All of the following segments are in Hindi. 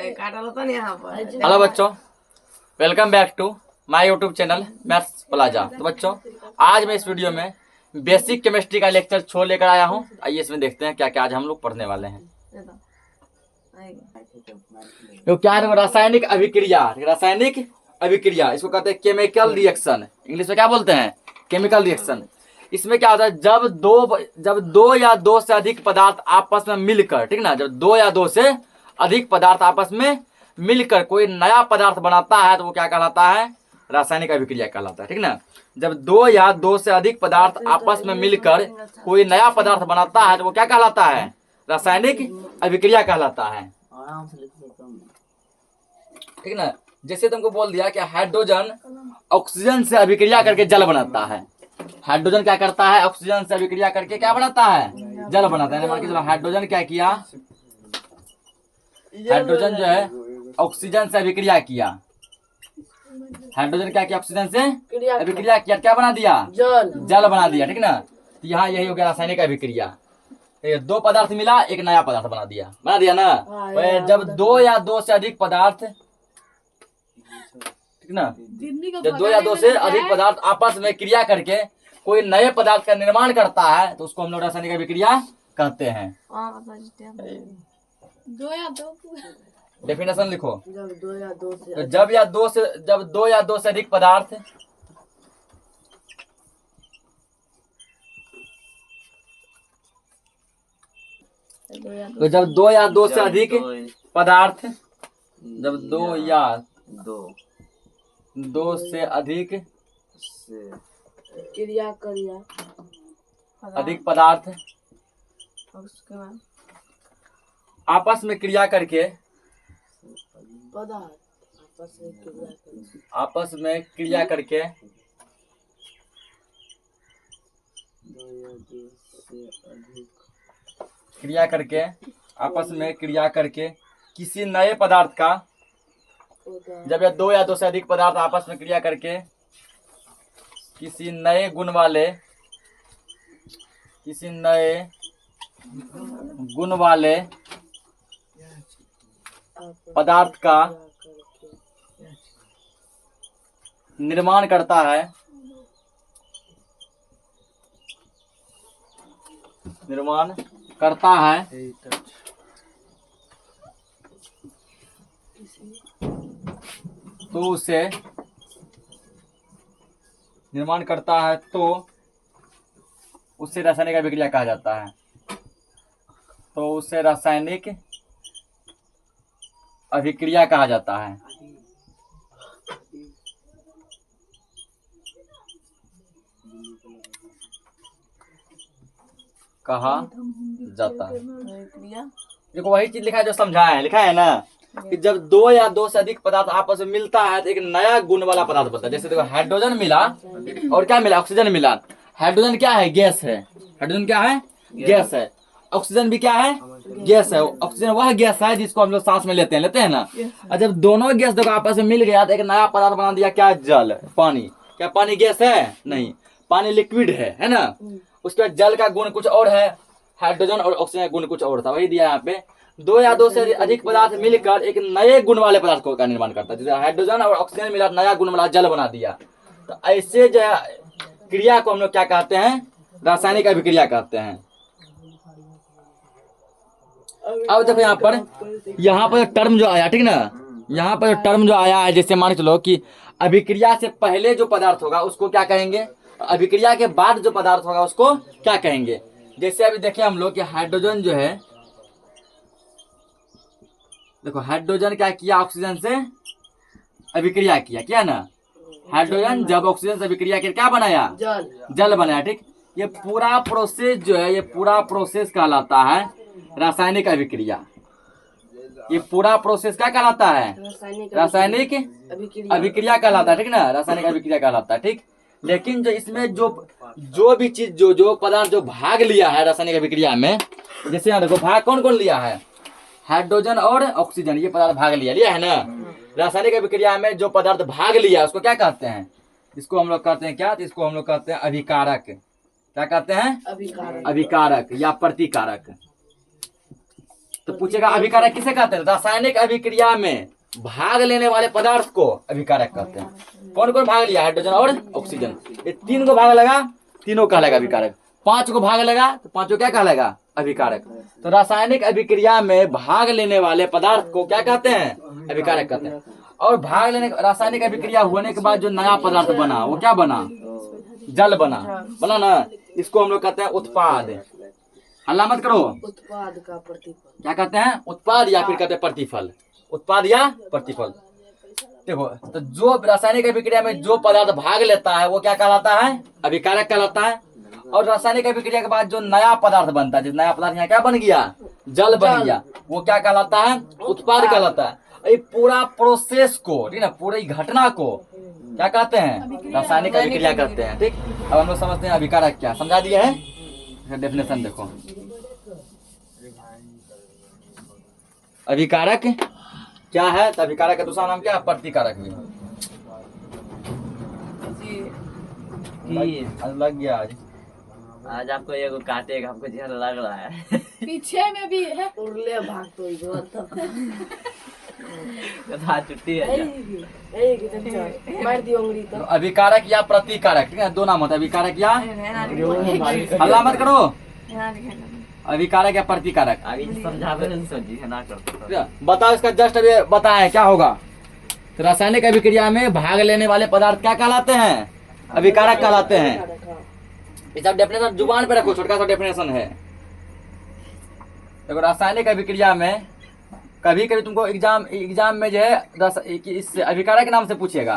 हेलो बच्चों, welcome back to my YouTube channel maths plaza. तो बच्चों, आज मैं इस वीडियो में बेसिक केमिस्ट्री का लेक्चर छोड़ लेकर आया हूँ। आइए इसमें देखते हैं क्या क्या आज हम लोग पढ़ने वाले हैं। तो क्या है, रासायनिक अभिक्रिया। रासायनिक अभिक्रिया इसको कहते हैं केमिकल रिएक्शन। इंग्लिश में क्या बोलते हैं? Chemical reaction. इसमें क्या होता है, जब दो या दो से अधिक पदार्थ आपस में मिलकर, ठीक ना, जब दो या दो से अधिक पदार्थ आपस में मिलकर कोई नया पदार्थ बनाता है तो वो क्या कहलाता है? रासायनिक अभिक्रिया कहलाता है, ठीक ना। जब दो या दो से अधिक पदार्थ आपस में मिलकर कोई नया पदार्थ बनाता है तो वो क्या कहलाता है? रासायनिक अभिक्रिया कहलाता है, ठीक ना। जैसे तुमको बोल दिया कि हाइड्रोजन ऑक्सीजन से अभिक्रिया करके जल बनाता है। हाइड्रोजन क्या करता है? ऑक्सीजन से अभिक्रिया करके क्या बनाता है? जल बनाता है। मान के चलो, हाइड्रोजन क्या किया? हाइड्रोजन जो है ऑक्सीजन से अभिक्रिया किया। हाइड्रोजन क्या किया? ऑक्सीजन से अभिक्रिया किया, क्या बना दिया? जल बना दिया, ठीक ना। तो यहाँ यही हो गया रासायनिक अभिक्रिया। दो पदार्थ मिला, एक नया पदार्थ बना दिया ना। जब दो या दो से अधिक पदार्थ, ठीक ना, जब दो या दो से अधिक पदार्थ आपस में क्रिया करके कोई नए पदार्थ का निर्माण करता है तो उसको हम लोग रासायनिक अभिक्रिया कहते हैं। डेफिनेशन लिखो। जब दो या दो से अधिक पदार्थ जब दो या दो से अधिक पदार्थ, जब दो या दो से अधिक अधिक पदार्थ आपस में क्रिया करके आपस में क्रिया करके किसी नए पदार्थ का, जब यह दो या दो से अधिक पदार्थ आपस में क्रिया करके किसी नए गुण वाले पदार्थ का निर्माण करता है, तो उसे रासायनिक अभिक्रिया कहा जाता है। तो उसे रासायनिक अभिक्रिया कहा जाता है। देखो, वही चीज लिखा है जो लिखा है ना, कि जब दो या दो से अधिक पदार्थ आपस में मिलता है तो एक नया गुण वाला पदार्थ बनता है। जैसे देखो, हाइड्रोजन मिला और क्या मिला? ऑक्सीजन मिला। हाइड्रोजन क्या है? गैस है। हाइड्रोजन क्या है? गैस है। ऑक्सीजन भी क्या है? गैस है। ऑक्सीजन वह गैस है जिसको हम लोग सांस में लेते हैं ना। और जब दोनों गैस देखो आपस में मिल गया तो एक नया पदार्थ बना दिया। क्या? जल, पानी। क्या पानी गैस है? नहीं, पानी लिक्विड है ना। उसके बाद जल का गुण कुछ और है, हाइड्रोजन और ऑक्सीजन का गुण कुछ और था, वही दिया यहाँ पे। दो या दो से अधिक पदार्थ मिलकर एक नए गुण वाले पदार्थ का निर्माण करता है। जैसे हाइड्रोजन और ऑक्सीजन मिला, नया गुण वाला जल बना दिया। तो ऐसे जो क्रिया को हम लोग क्या कहते हैं? रासायनिक अभिक्रिया कहते हैं। अब देखो यहाँ पर टर्म जो आया, ठीक ना, यहाँ पर टर्म जो आया है, जैसे मान चलो कि अभिक्रिया से पहले जो पदार्थ होगा उसको क्या कहेंगे, अभिक्रिया के बाद जो पदार्थ होगा उसको क्या कहेंगे। जैसे अभी देखें हम लोग कि हाइड्रोजन जो है, देखो हाइड्रोजन क्या किया? ऑक्सीजन से अभिक्रिया किया ना। हाइड्रोजन जब ऑक्सीजन से अभिक्रिया किया क्या बनाया? जल बनाया, ठीक। ये पूरा प्रोसेस जो है, ये पूरा प्रोसेस कहलाता है रासायनिक अभिक्रिया। ये पूरा प्रोसेस क्या कहलाता है? रासायनिक अभिक्रिया कहलाता है, ठीक ना। रासायनिक अभिक्रिया कहलाता है, ठीक। लेकिन जो इसमें जो भी चीज जो पदार्थ जो भाग लिया है रासायनिक अभिक्रिया में, जैसे यहाँ देखो भाग कौन कौन लिया है? हाइड्रोजन और ऑक्सीजन, ये पदार्थ भाग लिया है ना। रासायनिक अभिक्रिया में जो पदार्थ भाग लिया उसको क्या कहते हैं? इसको हम लोग कहते हैं क्या? इसको हम लोग कहते हैं अभिकारक। क्या कहते हैं? अभिकारक या प्रतिकारक। तो पूछेगा अभिकारक किसे कहते हैं? रासायनिक अभिक्रिया में भाग लेने वाले पदार्थ को अभिकारक कहते हैं। कौन कौन भाग लिया? हाइड्रोजन और ऑक्सीजन। ये 3 को भाग लगा, तीनों कहलाएगा अभिकारक। 5 को भाग लगा तो 5 क्या कहलाएगा? अभिकारक। तो रासायनिक अभिक्रिया में भाग लेने वाले पदार्थ को क्या कहते हैं? अभिकारक कहते हैं। और भाग लेने, रासायनिक अभिक्रिया होने के बाद जो नया पदार्थ बना वो क्या बना? जल बना ना, इसको हम लोग कहते हैं उत्पाद। हल्ला मत करो। उत्पाद का प्रतिफल क्या कहते हैं? उत्पाद या फिर कहते हैं प्रतिफल। उत्पाद या प्रतिफल। देखो, तो जो रासायनिक अभिक्रिया में जो पदार्थ भाग लेता है वो क्या कहलाता है? अभिकारक कहलाता है। और रासायनिक अभिक्रिया के बाद जो नया पदार्थ बनता है, जिस नया पदार्थ यहाँ क्या बन गया? जल बन गया, वो क्या कहलाता है? उत्पाद कहलाता है। ये पूरा प्रोसेस को, ठीक है, पूरी घटना को क्या कहते हैं? रासायनिक अभिक्रिया कहते हैं। ठीक, अब हम लोग समझते हैं अभिकारक क्या। समझा दिया है? डेफिनेशन देखो, अभिकारक क्या है? तो अभिकारक का दूसरा नाम क्या है? प्रतिकारक भी। लग गया आज आपको एगो काटेगा, हमको जहर लग रहा है। पीछे में भी है। उड़ले भाग तो इधर कथा छुट्टी है। मार दियो उंगली तो। अभिकारक या प्रतिकारक, ठीक है, 2 नाम होता है, अभिकारक या, हल्ला मत करो, अभिकारक या प्रतिकारक। आगे समझावे नहीं समझी है ना करते। बताओ इसका जस्ट अभी बताएं क्या होगा। तो रासायनिक अभिक्रिया में भाग लेने वाले पदार्थ क्या कहलाते हैं? अभिकारक कहलाते हैं। इसका डेफिनेशन जुबान पे रखो, छोटा सा डेफिनेशन है। देखो, रासायनिक अभिक्रिया में कभी कभी तुमको एग्जाम में जो है इस अभिकारक के नाम से पूछेगा,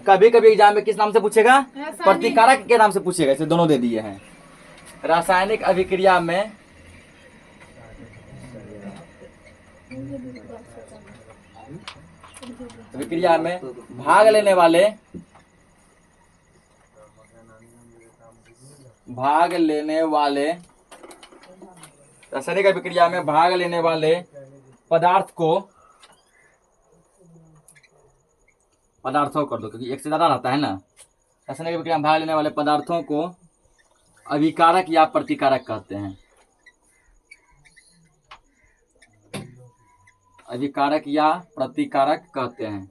कभी कभी एग्जाम में किस नाम से पूछेगा? प्रतिकारक के नाम से पूछेगा। इसे दोनों दे दिए हैं। रासायनिक अभिक्रिया में भाग लेने वाले रासायनिक अभिक्रिया में भाग लेने वाले पदार्थों कर दो, क्योंकि एक से ज्यादा रहता है ना। रासायनिक अभिक्रिया में भाग लेने वाले पदार्थों को अभिकारक या प्रतिकारक कहते हैं। अभिकारक या प्रतिकारक कहते हैं।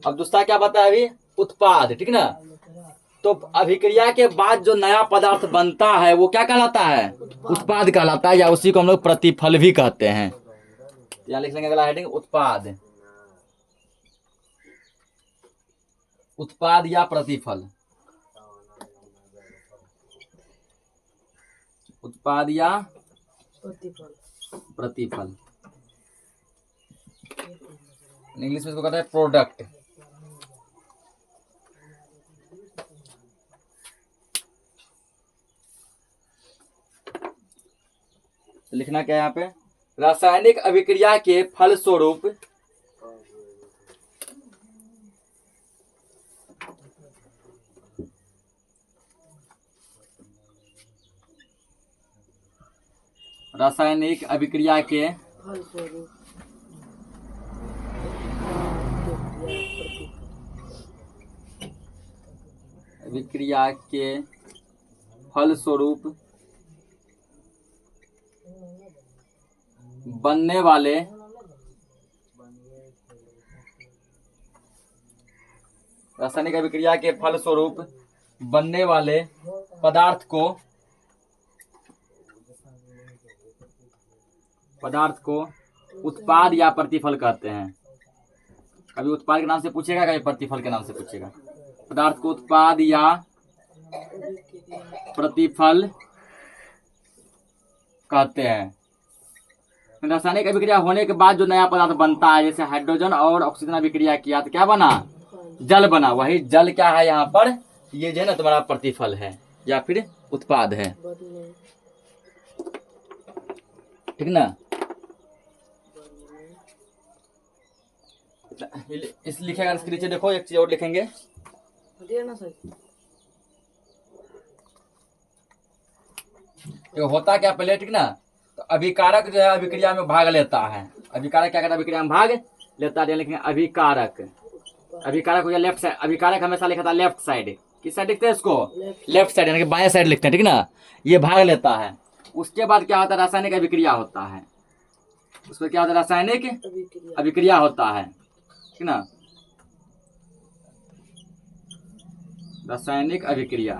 अब दूसरा क्या बताया अभी? उत्पाद, ठीक ना। तो अभिक्रिया के बाद जो नया पदार्थ बनता है वो क्या कहलाता है? उत्पाद कहलाता है, या उसी को हम लोग प्रतिफल भी कहते हैं। यहाँ लिख लेंगे अगला हेडिंग, उत्पाद। उत्पाद या प्रतिफल। उत्पाद या प्रतिफल। इंग्लिश में इसको कहते हैं प्रोडक्ट। लिखना क्या है यहाँ पे? रासायनिक अभिक्रिया के फलस्वरूप रासायनिक अभिक्रिया के फलस्वरूप बनने वाले रासायनिक अभिक्रिया के फलस्वरूप बनने वाले पदार्थ को उत्पाद या प्रतिफल कहते हैं। कभी उत्पाद के नाम से पूछेगा, कभी प्रतिफल के नाम से पूछेगा। पदार्थ को उत्पाद या प्रतिफल कहते हैं। रासायनिक अभिक्रिया होने के बाद जो नया पदार्थ बनता है, जैसे हाइड्रोजन और ऑक्सीजन अभिक्रिया किया तो क्या बना? जल बना। वही जल क्या है यहाँ पर? ये जो है ना तुम्हारा प्रतिफल है या फिर उत्पाद है, ठीक ना। इस लिखेगा, इसके नीचे देखो एक चीज और लिखेंगे। होता क्या पहले, ठीक ना। तो अभिकारक जो है अभिक्रिया में भाग लेता है। अभिकारक क्या करता है? अभिक्रिया में भाग लेता है। लिखेंगे अभिकारक। अभिकारक हो गया लेफ्ट साइड, अभिकारक हमेशा लिखा था लेफ्ट साइड, किस साइड लिखते हैं इसको, लेफ्ट साइड, यानी कि बाएं साइड लिखते हैं, ठीक ना। ये भाग लेता है, उसके बाद क्या होता है, रासायनिक अभिक्रिया होता है, उसमें क्या होता है, रासायनिक अभिक्रिया होता है, ठीक ना, रासायनिक अभिक्रिया,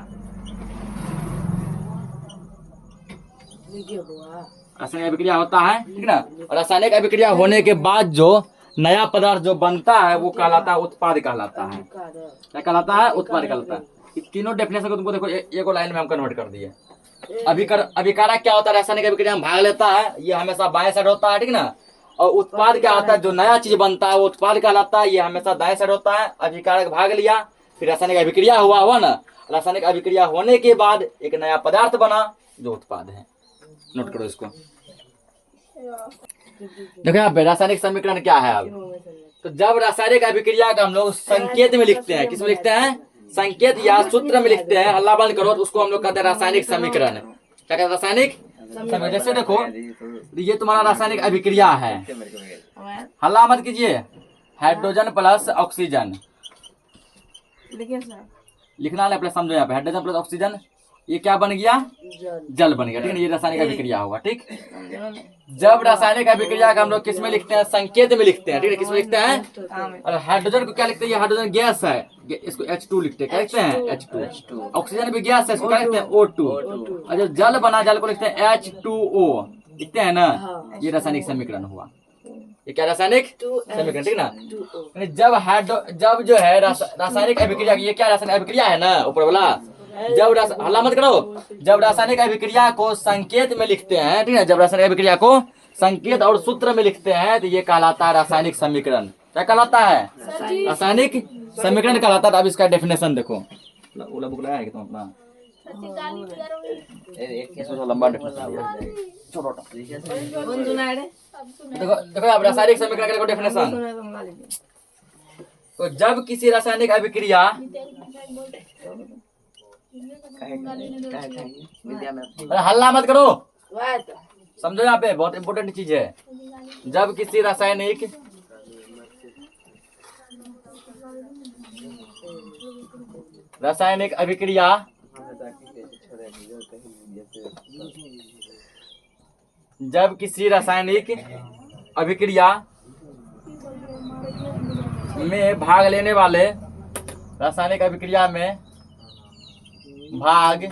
रासायनिक अभिक्रिया होता है, ठीक ना। और रासायनिक अभिक्रिया होने के बाद जो नया पदार्थ जो बनता है वो कहलाता है उत्पाद कहलाता है, क्या कहलाता है, उत्पाद कहलाता है। ये तीनों डेफिनेशन को तुमको देखो एक लाइन में हम कन्वर्ट कर दिए। अभिकारक क्या होता है, रासायनिक अभिक्रिया में भाग लेता है, ये हमेशा बाएं साइड होता है, ठीक ना। और उत्पाद क्या होता है, जो नया चीज बनता है वो उत्पाद कहलाता है, ये हमेशा दाएं साइड होता है। अभिकारक भाग लिया, फिर रासायनिक अभिक्रिया हुआ ना, रासायनिक अभिक्रिया होने के बाद एक नया पदार्थ बना जो उत्पाद है। नोट करो इसको। देखो यहाँ पे रासायनिक समीकरण क्या है। अब तो जब रासायनिक अभिक्रिया का हम लोग संकेत में लिखते हैं, किस में लिखते हैं, संकेत या सूत्र में लिखते हैं, हल्ला बंद करो, तो उसको हम लोग कहते हैं रासायनिक समीकरण। क्या कहते हैं, रासायनिक समीकरण। जैसे देखो ये तुम्हारा रासायनिक अभिक्रिया है, हल्ला मत कीजिए, हाइड्रोजन प्लस ऑक्सीजन लिखना है, पहले समझो। यहाँ पे हाइड्रोजन प्लस ऑक्सीजन, ये क्या बन गया, जल बन गया, ठीक है। ये रासायनिक अभिक्रिया होगा, ठीक। जब रासायनिक अभिक्रिया का हम लोग किस में लिखते हैं, संकेत में लिखते हैं, ठीक है, किस में लिखते हैं। और हाइड्रोजन को क्या लिखते हैं, ये हाइड्रोजन गैस है, इसको H2 लिखते हैं, क्या लिखते हैं, H2। ऑक्सीजन भी गैस है, इसको क्या लिखते हैं, O2। और जो जल बना, जल को लिखते हैं H2O, लिखते हैं ना। ये रासायनिक समीकरण हुआ, ये क्या रासायनिक समीकरण, ठीक ना। जब जो है रासायनिक अभिक्रिया, ये क्या रासायनिक अभिक्रिया है ना, ऊपर वाला। जब हल्ला मत करो, जब रासायनिक अभिक्रिया को संकेत में लिखते हैं, ठीक है, जब रासायनिक अभिक्रिया को संकेत और सूत्र में लिखते हैं तो ये कहलाता है रासायनिक समीकरण। क्या कहलाता है, रासायनिक समीकरण कहलाता है। अब इसका डेफिनेशन देखो, ओला बुक लाया है कि तुम अपना, लंबा डेफिनेशन छोटा। देखो अब रासायनिक समीकरण का डेफिनेशन। तो जब किसी रासायनिक अभिक्रिया, हल्ला मत करो, समझो, यहाँ पे बहुत इंपॉर्टेंट चीज है। जब किसी रासायनिक अभिक्रिया में भाग लेने वाले, रासायनिक अभिक्रिया में भाग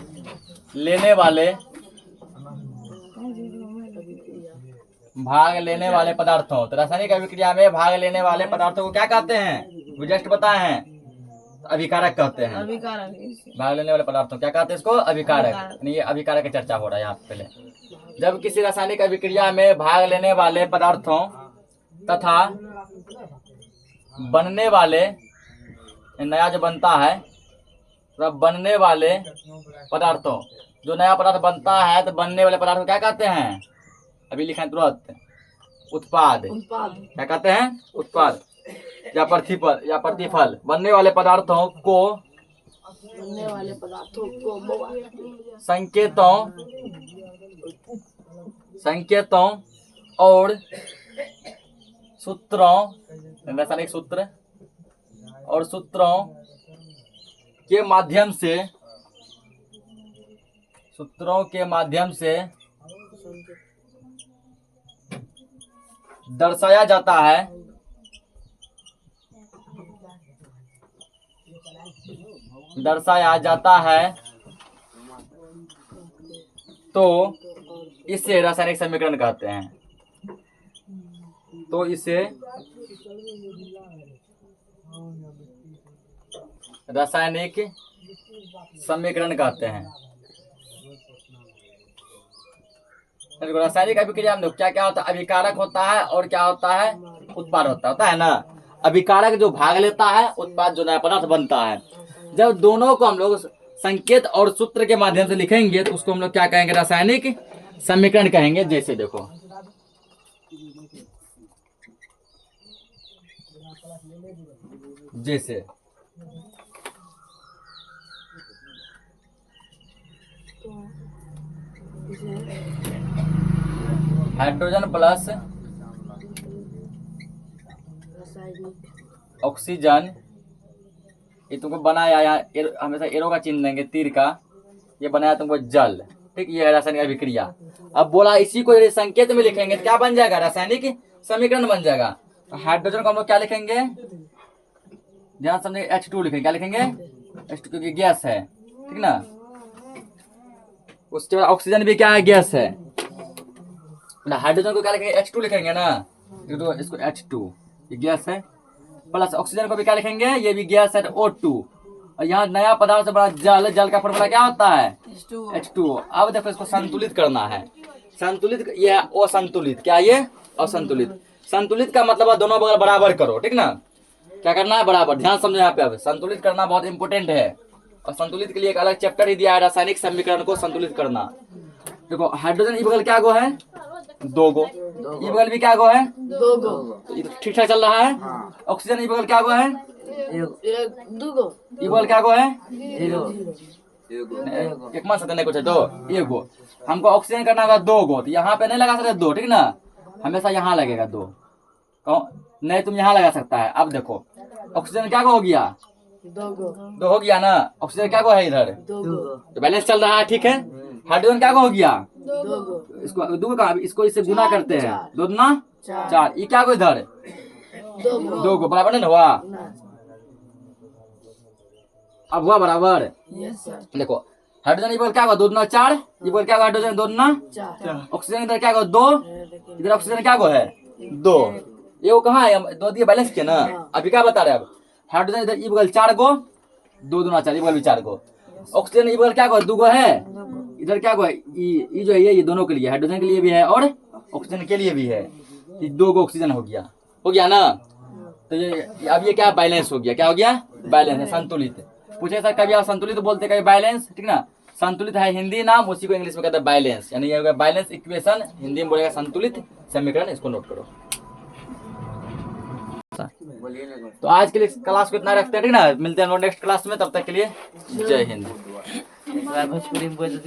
लेने वाले पदार्थों, तो रासायनिक अभिक्रिया में भाग लेने वाले पदार्थों को क्या कहते हैं, वो जस्ट बताए हैं, अभिकारक कहते हैं। भाग लेने वाले पदार्थों क्या कहते हैं, इसको अभिकारक। ये अभिकारक की चर्चा हो रहा है यहाँ पहले। जब किसी रासायनिक अभिक्रिया में भाग लेने वाले पदार्थों तथा बनने वाले, नया जो बनता है, बनने वाले पदार्थों, जो नया पदार्थ बनता है तो बनने वाले पदार्थ को क्या कहते हैं, अभी लिखा है तुरंत, उत्पाद। क्या कहते हैं, उत्पाद या प्रतिफल। बनने वाले पदार्थों को संकेतों और सूत्रों, रासायनिक सूत्र और सूत्रों के माध्यम से दर्शाया जाता है। तो इसे रासायनिक समीकरण कहते हैं। तो इसे रासायनिक समीकरण कहते हैं। रासायनिक अभिक्रिया में क्या क्या होता है, अभिकारक होता है और क्या होता है, उत्पाद होता है ना। अभिकारक जो भाग लेता है, उत्पाद जो नया पदार्थ बनता है। जब दोनों को हम लोग संकेत और सूत्र के माध्यम से लिखेंगे तो उसको हम लोग क्या कहेंगे, रासायनिक समीकरण कहेंगे। जैसे देखो जैसे हाइड्रोजन प्लस ऑक्सीजन ये तुमको बनाया यहाँ हमेशा एरो का चिन्ह देंगे, तीर का। ये बनाया तुमको जल, ठीक, ये है रासायनिक अभिक्रिया। अब बोला इसी को यदि संकेत में लिखेंगे तो क्या बन जाएगा, रासायनिक समीकरण बन जाएगा। हाइड्रोजन को हम लोग क्या लिखेंगे, ध्यान समझे, H2 लिखेंगे। क्या लिखेंगे, H2, क्योंकि गैस है, ठीक ना। उसके बाद ऑक्सीजन भी क्या है, गैस है। हाइड्रोजन को क्या लिखेंगे, H2 लिखेंगे ना, तो इसको H2, ये गैस है। प्लस ऑक्सीजन को भी क्या लिखेंगे, ये भी गैस है, O2। और यहाँ नया पदार्थ से बड़ा जल, जल का फॉर्मूला क्या होता है, H2। अब देखो इसको संतुलित करना है। संतुलित, ये है असंतुलित। क्या ये, असंतुलित। संतुलित का मतलब है दोनों बगल बराबर करो, ठीक ना। क्या करना है, बराबर। ध्यान समझो यहाँ पे, अब संतुलित करना बहुत इंपॉर्टेंट है। और संतुलित के लिए एक अलग चैप्टर ही दिया है, रासायनिक समीकरण को संतुलित करना। देखो हाइड्रोजन ई बगल क्या गो है, 2 गो। ई बगल भी क्या गो है, 2 गो। तो ये तो ठीक ठाक चल रहा है। ऑक्सीजन ई बगल क्या गो है, 2 गो। ई बगल क्या गो है, 0। एक मान सकते नहीं कुछ है, 2, 1 गो। हमको ऑक्सीजन करना होगा 2 गो, तो यहाँ पे नहीं लगा सकते 2, ठीक ना, हमेशा यहाँ लगेगा 2। नहीं, तुम यहाँ लगा सकता है। अब देखो ऑक्सीजन क्या हो गया, 2 गो। 2 हो गया ना। ऑक्सीजन क्या है इधर, 2 गो। तो बैलेंस चल रहा है, ठीक है। हाइड्रोजन क्या हो गया, 2 गो। इसको 2 का, इसको इससे गुना करते हैं, 2 दूना 4। ये क्या इधर 2 गो। 2 गो, बराबर नहीं हुआ। ना। अब हुआ बराबर। Yes sir. देखो हाइड्रोजन ये बोल क्या होगा, 2 दूना 4। ये बोल क्या होगा, हाइड्रोजन 2 दूना 4। ऑक्सीजन इधर क्या होगा, 2। इधर ऑक्सीजन क्या है, 2। ये वो कहाँ है, 2 दिए बैलेंस किया ना। अभी क्या बता रहे हैं, अब हाइड्रोजन इधर ई बगल 4 गो, 2 दूना 4, ये बगल भी 4 गो। ऑक्सीजन ई बगल क्या गो, 2 गो है। इधर क्या गो है, ई जो है ये दोनों के लिए, हाइड्रोजन के लिए भी है और ऑक्सीजन के लिए भी है। ये 2 गो ऑक्सीजन हो गया ना। तो ये अब ये क्या बैलेंस हो गया, क्या हो गया, बैलेंस है, संतुलित। पूछे सर कभी आप संतुलित बोलते, कभी बैलेंस, ठीक ना। संतुलित है हिंदी नाम, उसी को इंग्लिश में कहते हैं बैलेंस, यानी ये बैलेंस इक्वेशन, हिंदी में बोलेगा संतुलित समीकरण। इसको नोट करो। तो आज के लिए क्लास को इतना रखते हैं, ठीक ना। मिलते हैं नेक्स्ट क्लास में, तब तक के लिए जय हिंद। भोजपुरी में